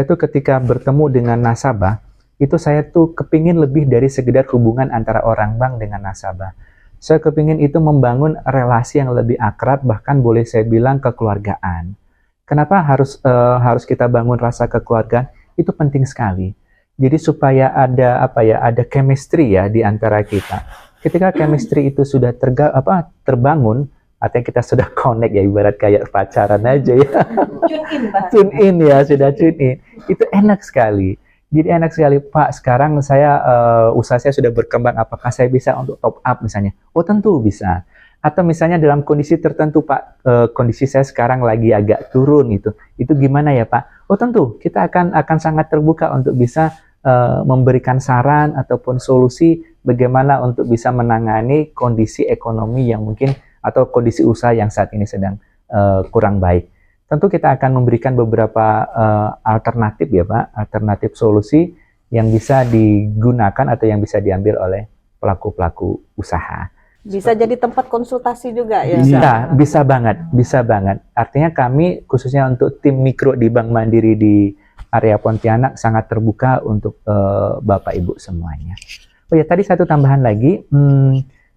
itu ketika bertemu dengan nasabah, itu saya tuh kepingin lebih dari sekedar hubungan antara orang bank dengan nasabah. Saya kepingin itu membangun relasi yang lebih akrab, bahkan boleh saya bilang kekeluargaan. Kenapa harus kita bangun rasa kekeluargaan? Itu penting sekali. Jadi supaya ada ada chemistry ya di antara kita. Ketika chemistry itu sudah terbangun, artinya kita sudah connect ya, ibarat kayak pacaran aja ya. Tune in ya, sudah tune in. Itu enak sekali. Jadi enak sekali, Pak, sekarang usaha saya sudah berkembang, apakah saya bisa untuk top up misalnya? Oh tentu bisa. Atau misalnya dalam kondisi tertentu, Pak, kondisi saya sekarang lagi agak turun itu gimana ya Pak? Oh tentu, kita akan sangat terbuka untuk bisa memberikan saran ataupun solusi bagaimana untuk bisa menangani kondisi ekonomi yang mungkin atau kondisi usaha yang saat ini sedang kurang baik. Tentu kita akan memberikan beberapa alternatif ya Pak, alternatif solusi yang bisa digunakan atau yang bisa diambil oleh pelaku-pelaku usaha. Bisa jadi tempat konsultasi juga ya? Bisa banget. Artinya kami khususnya untuk tim mikro di Bank Mandiri di area Pontianak sangat terbuka untuk Bapak Ibu semuanya. Oh ya, tadi satu tambahan lagi,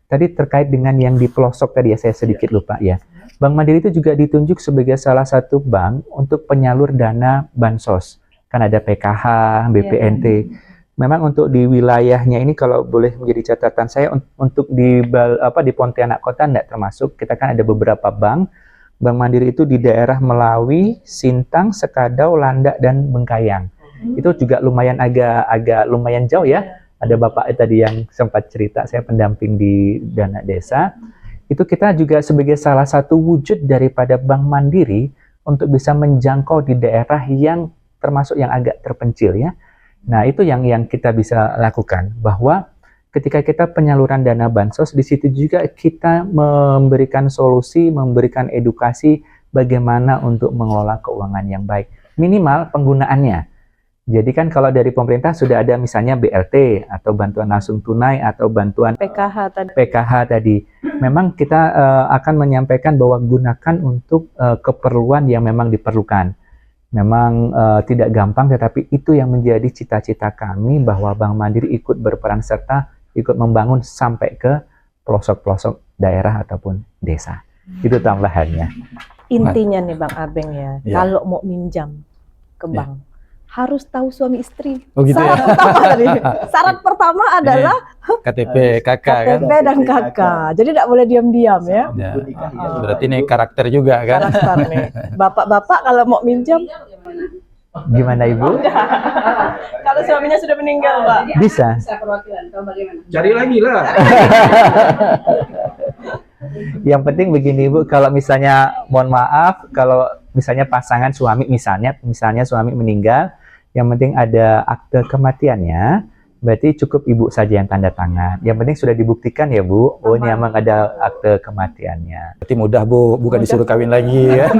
tadi terkait dengan yang di pelosok tadi ya, saya sedikit lupa ya. Bank Mandiri itu juga ditunjuk sebagai salah satu bank untuk penyalur dana bansos. Kan ada PKH, BPNT. Memang untuk di wilayahnya ini kalau boleh menjadi catatan saya untuk di Pontianak Kota tidak termasuk. Kita kan ada beberapa bank. Bank Mandiri itu di daerah Melawi, Sintang, Sekadau, Landak dan Bengkayang. Itu juga lumayan agak lumayan jauh ya. Ada Bapak tadi yang sempat cerita, saya pendamping di dana desa. Itu kita juga sebagai salah satu wujud daripada Bank Mandiri untuk bisa menjangkau di daerah yang termasuk yang agak terpencil ya. Nah, itu yang kita bisa lakukan, bahwa ketika kita penyaluran dana bansos, di situ juga kita memberikan solusi, memberikan edukasi bagaimana untuk mengelola keuangan yang baik. Minimal penggunaannya. Jadi kan kalau dari pemerintah sudah ada misalnya BLT atau bantuan langsung tunai atau bantuan PKH tadi. Memang kita akan menyampaikan bahwa gunakan untuk keperluan yang memang diperlukan. Memang tidak gampang, tetapi itu yang menjadi cita-cita kami bahwa Bank Mandiri ikut berperan serta ikut membangun sampai ke pelosok-pelosok daerah ataupun desa. Itu tambahannya. Intinya nih Bang Abeng ya, kalau mau minjam ke bank, harus tahu suami istri. Oh gitu syarat ya? pertama tadi. Syarat pertama adalah KTP kakak kan? KTP dan kakak. Jadi tidak boleh diam-diam ya. Ya. Berarti ini karakter juga kan? Karakter nih. Bapak-bapak kalau mau minjam, Gimana Ibu? kalau suaminya sudah meninggal, Pak. Bisa. Cari lagi lah. Yang penting begini Ibu, kalau misalnya mohon maaf, kalau misalnya pasangan suami misalnya suami meninggal, Yang penting ada akte kematiannya, berarti cukup ibu saja yang tanda tangan. Yang penting sudah dibuktikan ya Bu, oh ini memang ada akte kematiannya. Berarti mudah Bu, bukan disuruh kawin lagi ya.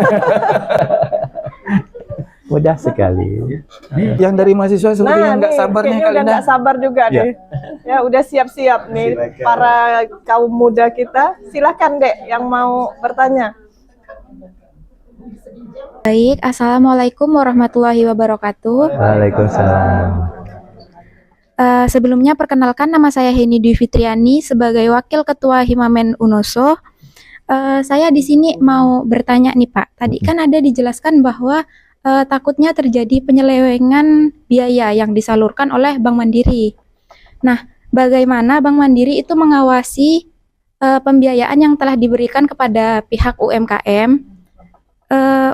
Mudah sekali. Yang dari mahasiswa sepertinya nggak sabar nih kayaknya kali udah ini. nggak sabar juga Ya. nih. Ya udah siap-siap nih Silakan. para kaum muda kita. Silakan Dek yang mau bertanya. Baik, Assalamualaikum warahmatullahi wabarakatuh. Waalaikumsalam. Sebelumnya perkenalkan nama saya Heni Dwi Fitriani sebagai Wakil Ketua Himamen UNOSO. Saya di sini mau bertanya nih Pak. Tadi kan ada dijelaskan bahwa takutnya terjadi penyelewengan biaya yang disalurkan oleh Bank Mandiri. Nah, bagaimana Bank Mandiri itu mengawasi pembiayaan yang telah diberikan kepada pihak UMKM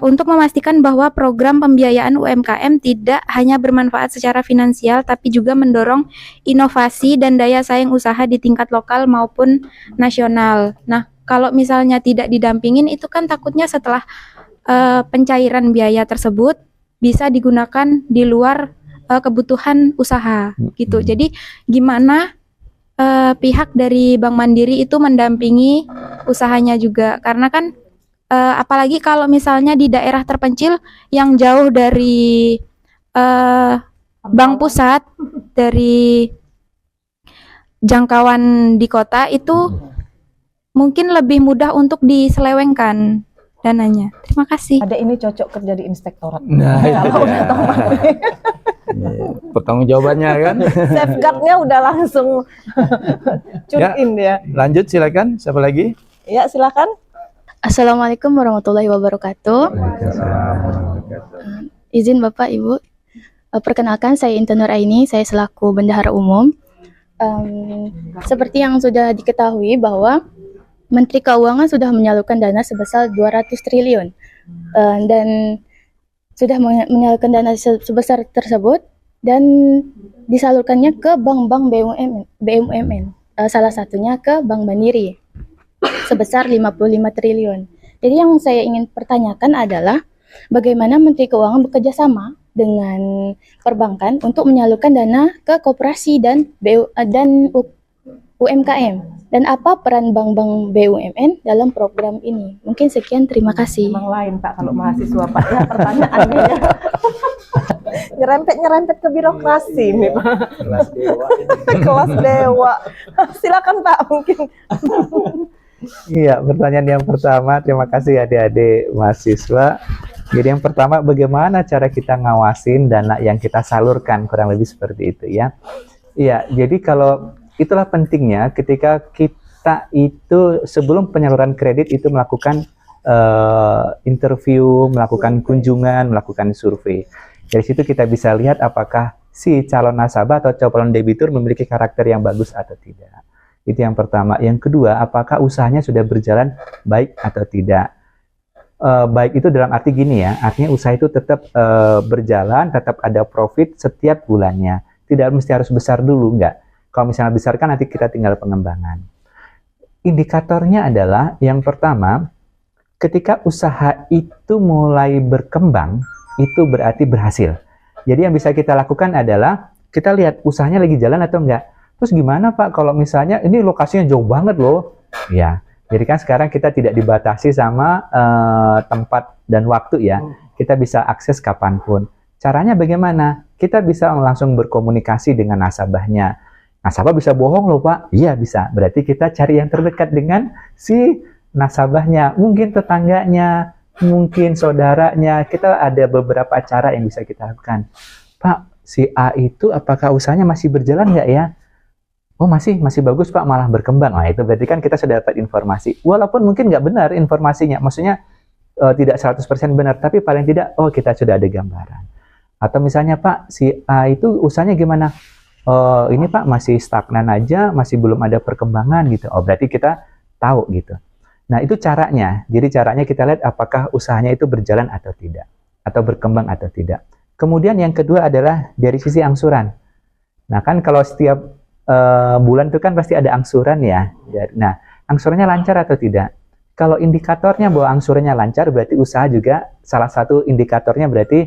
untuk memastikan bahwa program pembiayaan UMKM tidak hanya bermanfaat secara finansial, tapi juga mendorong inovasi dan daya saing usaha di tingkat lokal maupun nasional. Nah, kalau misalnya tidak didampingin, itu kan takutnya setelah pencairan biaya tersebut bisa digunakan di luar kebutuhan usaha, gitu. Jadi, gimana pihak dari Bank Mandiri itu mendampingi usahanya juga? Karena kan apalagi kalau misalnya di daerah terpencil yang jauh dari bank pusat, dari jangkauan di kota, itu mungkin lebih mudah untuk diselewengkan dananya. Terima kasih. Ada ini cocok kerja di inspektorat. Nah, itu Kalau udah dia. tahu Mandiri. Pertanggung jawabannya kan. Safeguard-nya udah langsung tune in dia. Lanjut silakan, siapa lagi? Ya, silakan. Assalamualaikum warahmatullahi wabarakatuh. Izin Bapak Ibu, perkenalkan saya Intan Nuraini, saya selaku bendahara umum. Seperti yang sudah diketahui bahwa Menteri Keuangan sudah menyalurkan dana sebesar 200 triliun dan sudah menyalurkan dana sebesar tersebut dan disalurkannya ke bank-bank BUMN, salah satunya ke Bank Mandiri sebesar 55 triliun. Jadi yang saya ingin pertanyakan adalah bagaimana Menteri Keuangan bekerja sama dengan perbankan untuk menyalurkan dana ke koperasi dan UMKM, dan apa peran bank-bank BUMN dalam program ini? Mungkin sekian, terima kasih. Emang lain Pak kalau mahasiswa Pak ya pertanyaannya. Nyerempet ke birokrasi nih Pak. Kelas dewa. Kelas dewa. Silakan Pak mungkin. Iya, pertanyaan yang pertama, terima kasih adik-adik mahasiswa. Jadi yang pertama, bagaimana cara kita ngawasin dana yang kita salurkan, kurang lebih seperti itu ya. Iya, jadi kalau itulah pentingnya ketika kita itu sebelum penyaluran kredit itu melakukan interview, melakukan kunjungan, melakukan survei. Dari situ kita bisa lihat apakah si calon nasabah atau calon debitur memiliki karakter yang bagus atau tidak. Itu yang pertama. Yang kedua, apakah usahanya sudah berjalan baik atau tidak. Baik itu dalam arti gini ya, artinya usaha itu tetap berjalan, tetap ada profit setiap bulannya. Tidak mesti harus besar dulu, enggak. Kalau misalnya besar kan nanti kita tinggal pengembangan. Indikatornya adalah yang pertama, ketika usaha itu mulai berkembang, itu berarti berhasil. Jadi yang bisa kita lakukan adalah kita lihat usahanya lagi jalan atau enggak. Terus gimana Pak kalau misalnya ini lokasinya jauh banget loh? Ya, jadi kan sekarang kita tidak dibatasi sama tempat dan waktu ya. Kita bisa akses kapanpun. Caranya bagaimana? Kita bisa langsung berkomunikasi dengan nasabahnya. Nasabah bisa bohong loh Pak? Iya bisa. Berarti kita cari yang terdekat dengan si nasabahnya. Mungkin tetangganya, mungkin saudaranya. Kita ada beberapa cara yang bisa kita lakukan. Pak, si A itu apakah usahanya masih berjalan nggak ya? Oh masih bagus Pak, malah berkembang. Nah itu berarti kan kita sudah dapat informasi. Walaupun mungkin nggak benar informasinya, maksudnya tidak 100% benar, tapi paling tidak, oh kita sudah ada gambaran. Atau misalnya Pak, si A itu usahanya gimana? Ini Pak masih stagnan aja, masih belum ada perkembangan gitu. Oh berarti kita tahu gitu. Nah itu caranya. Jadi caranya kita lihat apakah usahanya itu berjalan atau tidak, atau berkembang atau tidak. Kemudian yang kedua adalah dari sisi angsuran. Nah kan kalau setiap bulan itu kan pasti ada angsuran ya. Nah, angsurannya lancar atau tidak? Kalau indikatornya bahwa angsurannya lancar, berarti usaha juga salah satu indikatornya berarti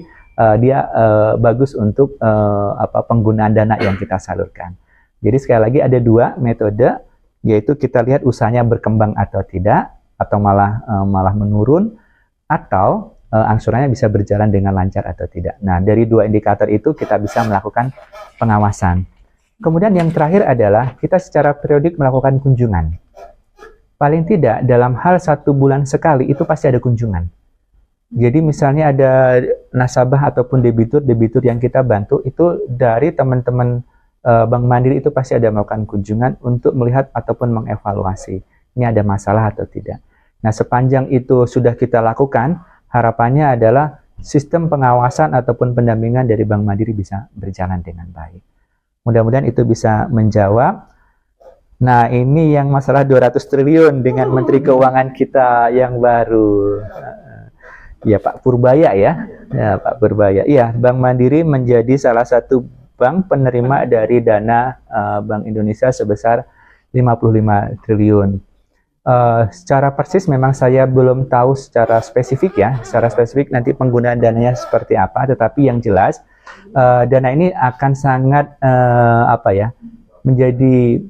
dia bagus untuk penggunaan dana yang kita salurkan. Jadi sekali lagi ada 2 metode, yaitu kita lihat usahanya berkembang atau tidak, atau malah menurun, atau angsurannya bisa berjalan dengan lancar atau tidak. Nah, dari 2 indikator itu kita bisa melakukan pengawasan. Kemudian yang terakhir adalah kita secara periodik melakukan kunjungan. Paling tidak dalam hal 1 bulan sekali itu pasti ada kunjungan. Jadi misalnya ada nasabah ataupun debitur yang kita bantu, itu dari teman-teman Bank Mandiri itu pasti ada melakukan kunjungan untuk melihat ataupun mengevaluasi ini ada masalah atau tidak. Nah, sepanjang itu sudah kita lakukan, harapannya adalah sistem pengawasan ataupun pendampingan dari Bank Mandiri bisa berjalan dengan baik. Mudah-mudahan itu bisa menjawab. Nah, ini yang masalah 200 triliun dengan Menteri Keuangan kita yang baru. Ya, Pak Purbaya ya. Ya, Pak Purbaya. Iya, Bank Mandiri menjadi salah satu bank penerima dari dana Bank Indonesia sebesar 55 triliun. Secara persis memang saya belum tahu secara spesifik ya. Secara spesifik nanti penggunaan dananya seperti apa, tetapi yang jelas dana ini akan sangat menjadi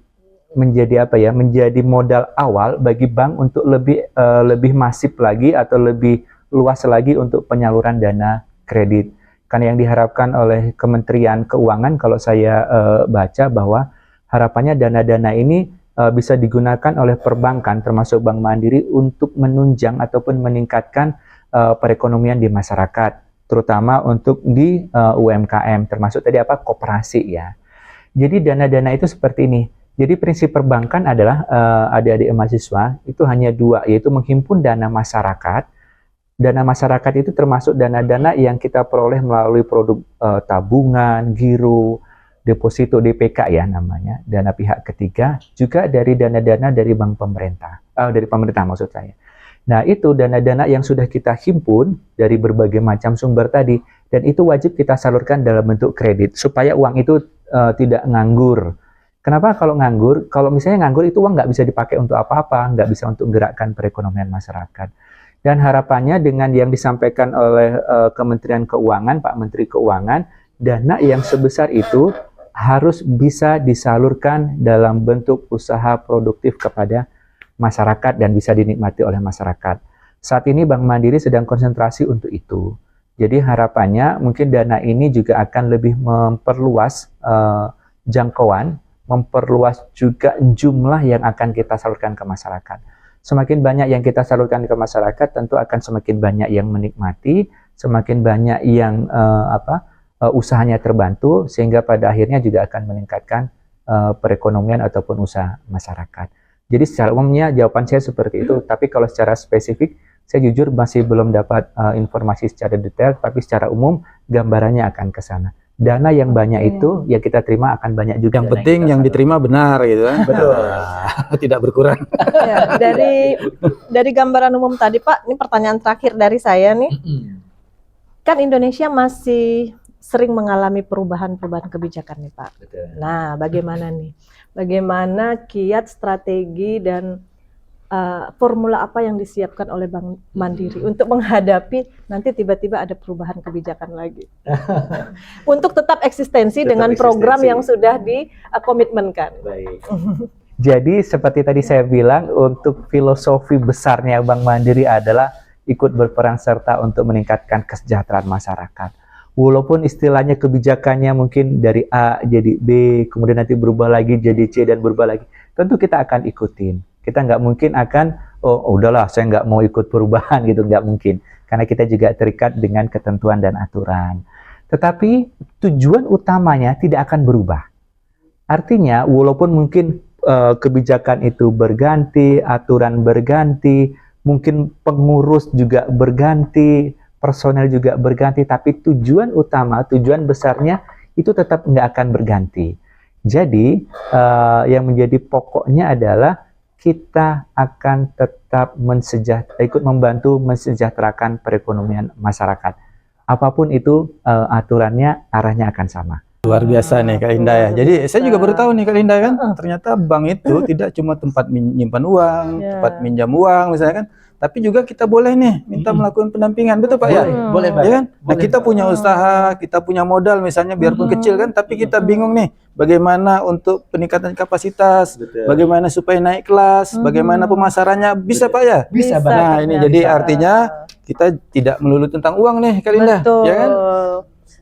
modal awal bagi bank untuk lebih masif lagi atau lebih luas lagi untuk penyaluran dana kredit. Karena yang diharapkan oleh Kementerian Keuangan, kalau saya baca bahwa harapannya dana-dana ini bisa digunakan oleh perbankan termasuk Bank Mandiri untuk menunjang ataupun meningkatkan perekonomian di masyarakat, terutama untuk di UMKM, termasuk tadi koperasi ya. Jadi dana-dana itu seperti ini. Jadi prinsip perbankan adalah adik-adik mahasiswa itu hanya 2, yaitu menghimpun dana masyarakat. Dana masyarakat itu termasuk dana-dana yang kita peroleh melalui produk tabungan, giro, deposito DPK ya namanya, dana pihak ketiga, juga dari dana-dana dari bank pemerintah, dari pemerintah maksud saya. Nah, itu dana-dana yang sudah kita himpun dari berbagai macam sumber tadi, dan itu wajib kita salurkan dalam bentuk kredit supaya uang itu tidak nganggur. Kenapa kalau nganggur? Kalau misalnya nganggur itu uang nggak bisa dipakai untuk apa-apa, nggak bisa untuk menggerakkan perekonomian masyarakat. Dan harapannya dengan yang disampaikan oleh Kementerian Keuangan, Pak Menteri Keuangan, dana yang sebesar itu harus bisa disalurkan dalam bentuk usaha produktif kepada masyarakat dan bisa dinikmati oleh masyarakat. Saat ini Bank Mandiri sedang konsentrasi untuk itu. Jadi harapannya mungkin dana ini juga akan lebih memperluas jangkauan, memperluas juga jumlah yang akan kita salurkan ke masyarakat. Semakin banyak yang kita salurkan ke masyarakat, tentu akan semakin banyak yang menikmati, semakin banyak yang usahanya terbantu, sehingga pada akhirnya juga akan meningkatkan perekonomian ataupun usaha masyarakat. Jadi secara umumnya jawaban saya seperti itu, tapi kalau secara spesifik, saya jujur masih belum dapat informasi secara detail, tapi secara umum gambarannya akan ke sana. Dana yang banyak itu yang kita terima akan banyak juga. Yang penting yang diterima benar gitu kan. Betul. Tidak berkurang. Ya, dari gambaran umum tadi Pak, ini pertanyaan terakhir dari saya nih. Kan Indonesia masih sering mengalami perubahan-perubahan kebijakan nih Pak. Betul. Nah, bagaimana nih? Bagaimana kiat, strategi, dan formula apa yang disiapkan oleh Bank Mandiri untuk menghadapi nanti tiba-tiba ada perubahan kebijakan lagi? Untuk tetap eksistensi dengan program yang sudah dikomitmenkan. Baik. Jadi seperti tadi saya bilang, untuk filosofi besarnya Bank Mandiri adalah ikut berperan serta untuk meningkatkan kesejahteraan masyarakat. Walaupun istilahnya kebijakannya mungkin dari A jadi B, kemudian nanti berubah lagi jadi C dan berubah lagi, tentu kita akan ikutin. Kita nggak mungkin akan, udahlah saya nggak mau ikut perubahan gitu, nggak mungkin. Karena kita juga terikat dengan ketentuan dan aturan. Tetapi tujuan utamanya tidak akan berubah. Artinya walaupun mungkin kebijakan itu berganti, aturan berganti, mungkin pengurus juga berganti, personel juga berganti, tapi tujuan utama, tujuan besarnya itu tetap nggak akan berganti. Jadi yang menjadi pokoknya adalah kita akan tetap ikut membantu mensejahterakan perekonomian masyarakat. Apapun itu aturannya, arahnya akan sama. Luar biasa nih Kak Linda ya. Jadi saya juga baru tahu nih Kak Linda kan, ternyata bank itu tidak cuma tempat menyimpan uang, tempat minjam uang misalnya kan, tapi juga kita boleh nih minta melakukan pendampingan, betul Pak ya? Boleh, Pak. Ya kan? Nah, Boleh, kita Pak. punya usaha, kita punya modal misalnya biarpun kecil kan, tapi kita bingung nih bagaimana untuk peningkatan kapasitas, bagaimana supaya naik kelas, bagaimana pemasarannya, bisa Pak ya? Bisa, Nah, ini jadi artinya kita tidak melulu tentang uang nih, Kak Linda, Betul. ya kan?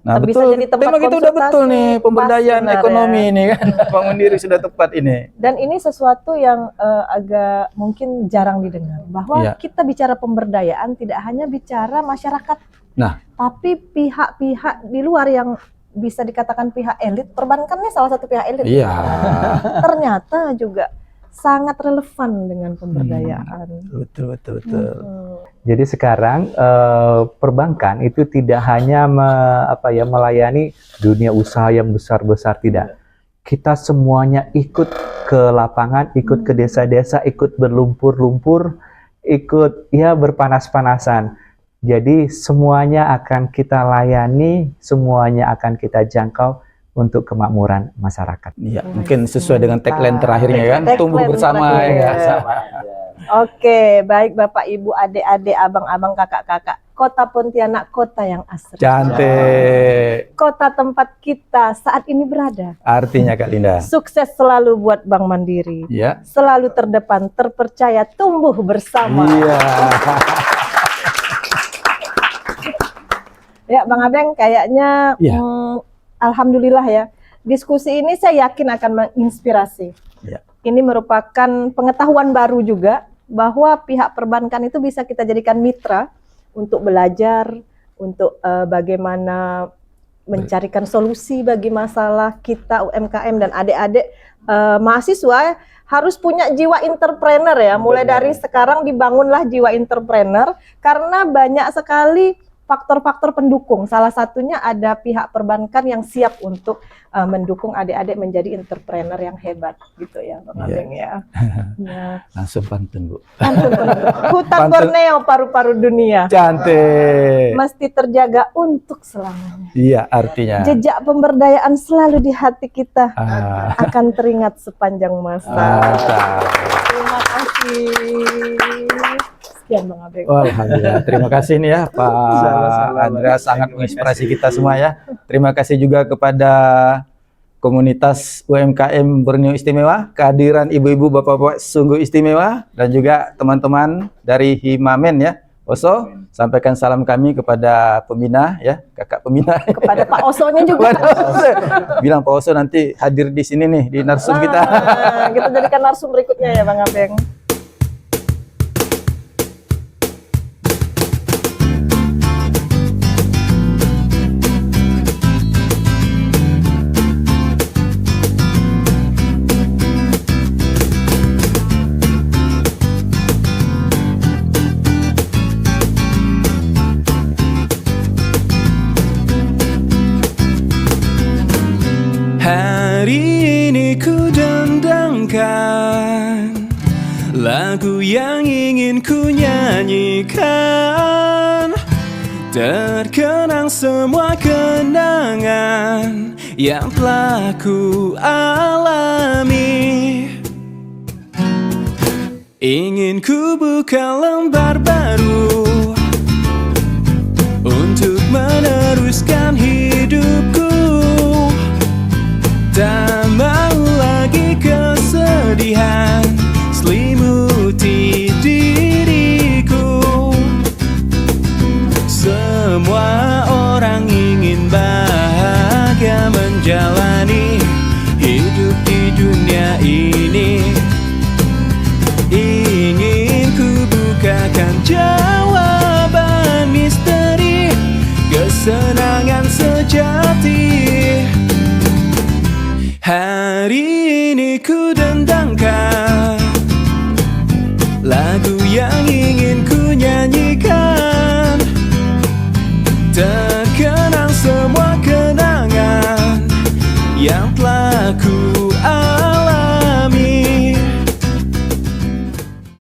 Nah, Bisa betul. jadi tempat Tema kita udah konsultasi, betul nih, pemberdayaan pas, benar ekonomi ya. nih kan. Bang Mandiri sudah tepat ini. Dan ini sesuatu yang agak mungkin jarang didengar, bahwa Iya. kita bicara pemberdayaan tidak hanya bicara masyarakat, Nah. tapi pihak-pihak di luar yang bisa dikatakan pihak elit, perbankan ini salah satu pihak elit. Iya. Ternyata juga sangat relevan dengan pemberdayaan. Betul. Jadi sekarang perbankan itu tidak hanya melayani dunia usaha yang besar-besar, tidak. Kita semuanya ikut ke lapangan, ikut ke desa-desa, ikut berlumpur-lumpur, ikut ya berpanas-panasan. Jadi semuanya akan kita layani, semuanya akan kita jangkau untuk kemakmuran masyarakat. Iya, mungkin sesuai dengan tagline terakhirnya kan, Tagline tumbuh bersama terakhir. ya. Sama. Oke, baik Bapak Ibu, adik-adik, abang-abang, kakak-kakak. Kota Pontianak, kota yang asri. Cantik. Kota tempat kita saat ini berada. Artinya Kak Linda. Sukses selalu buat Bank Mandiri. Iya. Selalu terdepan, terpercaya, tumbuh bersama. Iya. Ya, Bang Abeng, kayaknya Iya. alhamdulillah ya. Diskusi ini saya yakin akan menginspirasi. Iya. Ini merupakan pengetahuan baru juga bahwa pihak perbankan itu bisa kita jadikan mitra untuk belajar, untuk bagaimana mencarikan solusi bagi masalah kita UMKM dan adik-adik mahasiswa harus punya jiwa entrepreneur ya. Mulai dari sekarang dibangunlah jiwa entrepreneur karena banyak sekali faktor-faktor pendukung. Salah satunya ada pihak perbankan yang siap untuk mendukung adik-adik menjadi entrepreneur yang hebat gitu ya, Bang Abeng ya. Ya. Langsung pantun, Bu. Pantun. Hutan Pantun. Borneo, paru-paru dunia. Cantik. Mesti terjaga untuk selamanya. Iya, artinya. Jejak pemberdayaan selalu di hati kita Ah. akan teringat sepanjang masa. Mantap. Terima kasih. Sekian Bang Abeng. Oh, alhamdulillah. Terima kasih nih ya Pak Andrea, sangat menginspirasi kita semua ya. Terima kasih juga kepada komunitas UMKM Borneo Istimewa, kehadiran ibu-ibu, bapak-bapak sungguh istimewa, dan juga teman-teman dari Himamen ya. Oso, sampaikan salam kami kepada pembina ya, kakak pembina. Kepada Pak Osonya juga. Kepada Oso. Bilang Pak Oso nanti hadir di sini nih di narsum kita. Nah, kita jadikan narsum berikutnya ya Bang Abeng. Hari ini ku dendangkan lagu yang ingin ku nyanyikan, terkenang semua kenangan yang telah ku alami. Ingin ku buka lembar baru untuk meneruskan hidupku. Tak mau lagi kesedihan selimuti diriku. Semua orang ingin bahagia menjalani hidup di dunia ini. Ingin ku bukakan jawaban misteri kesenangan sejati. Hari ini ku